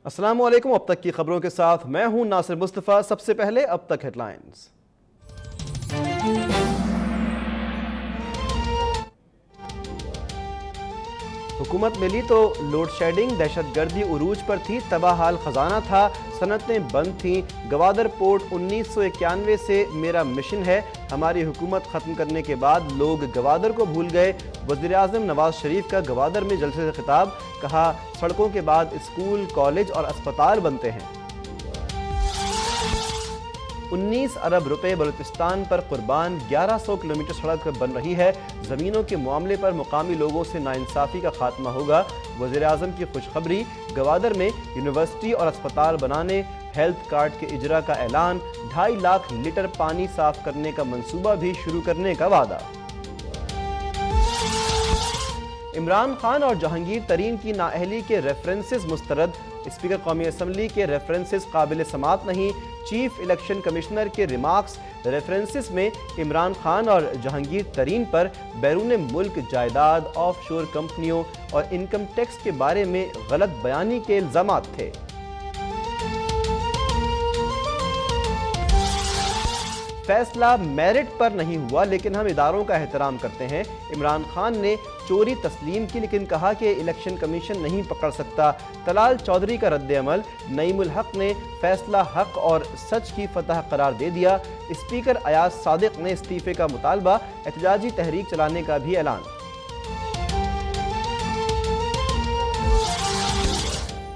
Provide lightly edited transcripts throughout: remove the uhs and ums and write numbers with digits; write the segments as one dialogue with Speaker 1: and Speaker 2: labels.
Speaker 1: अस्सलाम वालेकुम। अब तक की खबरों के साथ मैं हूं नासिर मुस्तफ़ा। सबसे पहले अब तक हेडलाइंस। हुकूमत मिली तो लोड शेडिंग, दहशतगर्दी उरूज पर थी, तबाहाल खजाना था, सनतें बंद थीं। गवादर पोर्ट 1991 से मेरा मिशन है। हमारी हुकूमत ख़त्म करने के बाद लोग गवादर को भूल गए। वज़ीर आज़म नवाज शरीफ का गवादर में जलसे से खिताब, कहा सड़कों के बाद स्कूल, कॉलेज और अस्पताल बनते हैं। 19 अरब रुपए बलूचिस्तान पर कुर्बान, 1100 किलोमीटर सड़क बन रही है। ज़मीनों के मामले पर मुकामी लोगों से नाइंसाफ़ी का खात्मा होगा। वज़ीर आज़म की खुशखबरी, गवादर में यूनिवर्सिटी और अस्पताल बनाने, हेल्थ कार्ड के इजरा का ऐलान, 2.5 लाख लीटर पानी साफ करने का मंसूबा भी शुरू करने का वादा। इमरान खान और जहांगीर तरीन की नाअहली के रेफरेंसेस मुस्तरद, स्पीकर कौमी असम्बली के रेफरेंसेस काबिल समात नहीं। चीफ इलेक्शन कमिश्नर के रिमार्क्स, रेफरेंसेस में इमरान खान और जहांगीर तरीन पर बैरून मुल्क जायदाद, ऑफशोर कंपनियों और इनकम टैक्स के बारे में गलत बयानी के इल्जामात थे। फैसला मेरिट पर नहीं हुआ, लेकिन हम इदारों का एहतराम करते हैं। इमरान खान ने चोरी तस्लीम की, लेकिन कहा कि इलेक्शन कमीशन नहीं पकड़ सकता। तलाल चौधरी का रद्द-ए-अमल, नईमुल हक ने फैसला हक और सच की फतह करार दे दिया। स्पीकर अयाज सादिक ने इस्तीफे का मुतालबा, एहतजाजी तहरीक चलाने का भी ऐलान।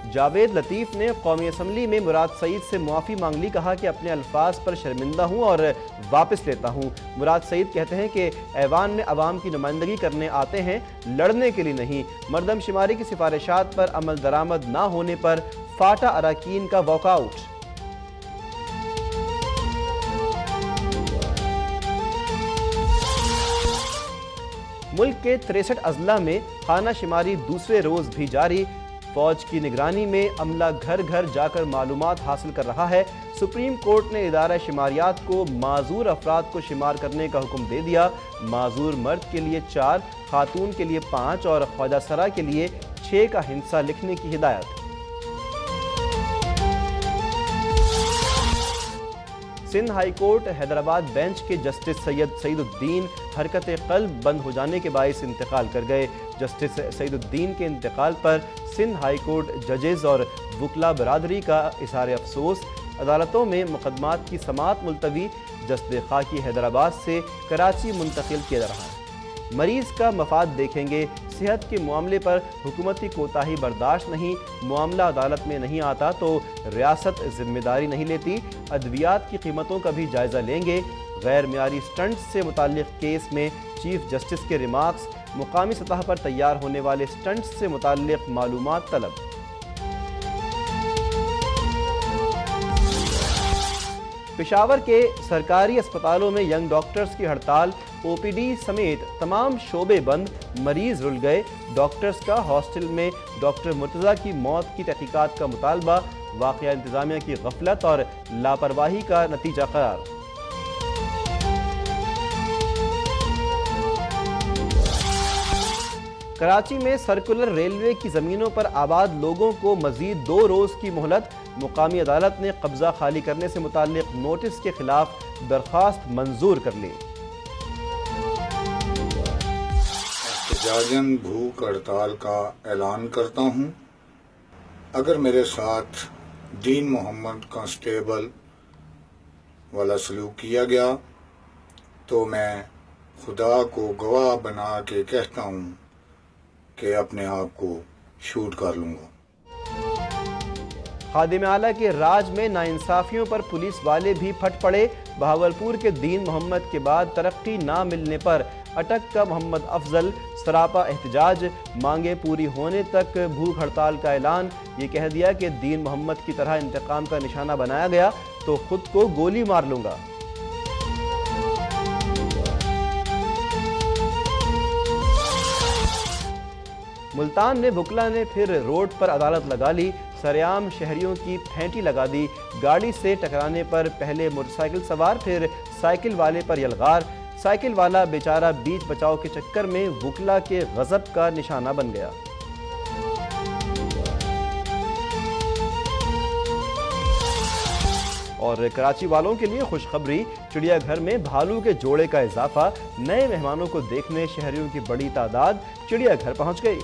Speaker 1: जावेद लतीफ़ ने कौमी असम्बली में मुराद सईद से मुआफ़ी मांग ली, कहा कि अपने अल्फाज पर शर्मिंदा हूँ और वापस लेता हूँ। मुराद सईद कहते हैं कि ऐवान में अवाम की नुमाइंदगी करने आते हैं, लड़ने के लिए नहीं। मरदमशुमारी की सिफारिशात पर अमल दरामद ना होने पर फाटा अरकान का वॉकआउट। मुल्क के 63 अजला में खाना शुमारी दूसरे रोज भी जारी। फौज की निगरानी में अमला घर घर जाकर मालूमात हासिल कर रहा है। सुप्रीम कोर्ट ने इदारा शुमारियात को माजूर अफराद को शुमार करने का हुक्म दे दिया। माजूर मर्द के लिए 4, खातून के लिए 5 और ख्वाजा सरा के लिए 6 का हिस्सा लिखने की हिदायत। Sindh high court Hyderabad bench के जस्टिस सैयद सईदुद्दीन हरकत कल्ब बंद हो जाने के बायस इंतकाल कर गए। जस्टिस सईदुद्दीन के इंतकाल पर सिंध हाई कोर्ट जजेस और वकला बरादरी का इज़हार अफसोस। अदालतों में मुकदमात की समाअत मुलतवी, जस्टिस खाकी हैदराबाद से कराची मुंतकिल किया जा रहा है। मरीज़ का मफाद देखेंगे, सेहत के मामले पर हुकूमती कोताही बर्दाश्त नहीं। मामला अदालत में नहीं आता तो रियासत जिम्मेदारी नहीं लेती। अद्वियात की कीमतों का भी जायज़ा लेंगे। गैर मियारी स्टंट्स से मुताल्लिक़ केस में चीफ जस्टिस के रिमार्क्स, मुकामी सतह पर तैयार होने वाले स्टंट्स से मुताल्लिक़ मालूमात तलब। पेशावर के सरकारी अस्पतालों में यंग डॉक्टर्स की हड़ताल, ओपीडी समेत तमाम शोबे बंद, मरीज रुल गए। डॉक्टर्स का हॉस्टल में डॉक्टर मुर्तज़ा की मौत की तहकीकात का मुतालबा, वाक़या इंतज़ामिया की गफलत और लापरवाही का नतीजा करार। कराची में सर्कुलर रेलवे की ज़मीनों पर आबाद लोगों को मज़ीद 2 रोज़ की मोहलत। मुकामी अदालत ने कब्ज़ा खाली करने से मुताल्लिक़ नोटिस के खिलाफ दरख्वास्त मंजूर कर ली।
Speaker 2: एहतजाजन भूख हड़ताल का ऐलान करता हूँ। अगर मेरे साथ दीन मोहम्मद कांस्टेबल वाला सलूक किया गया तो मैं खुदा को गवाह बना के कहता हूँ कि अपने आप को शूट कर लूँगा।
Speaker 1: खादिम आला के राज में नाइंसाफियों पर पुलिस वाले भी फट पड़े। बहावलपुर के दीन मोहम्मद के बाद तरक्की ना मिलने पर अटक का मोहम्मद अफजल, सरापा एहतजाज, मांगे पूरी होने तक भूख हड़ताल का ऐलान। ये कह दिया कि दीन मोहम्मद की तरह इंतकाम का निशाना बनाया गया तो खुद को गोली मार लूंगा। मुल्तान में वकला ने फिर रोड पर अदालत लगा ली। सरेआम शहरियों की फेंटी लगा दी। गाड़ी से टकराने पर पहले मोटरसाइकिल सवार, फिर साइकिल वाले पर यलगार। साइकिल वाला बेचारा बीच बचाव के चक्कर में वकला के गजब का निशाना बन गया। اور کراچی والوں کے لیے خوشخبری، چڑیا گھر میں بھالو کے جوڑے کا اضافہ، نئے مہمانوں کو دیکھنے شہریوں کی بڑی تعداد چڑیا گھر پہنچ گئی۔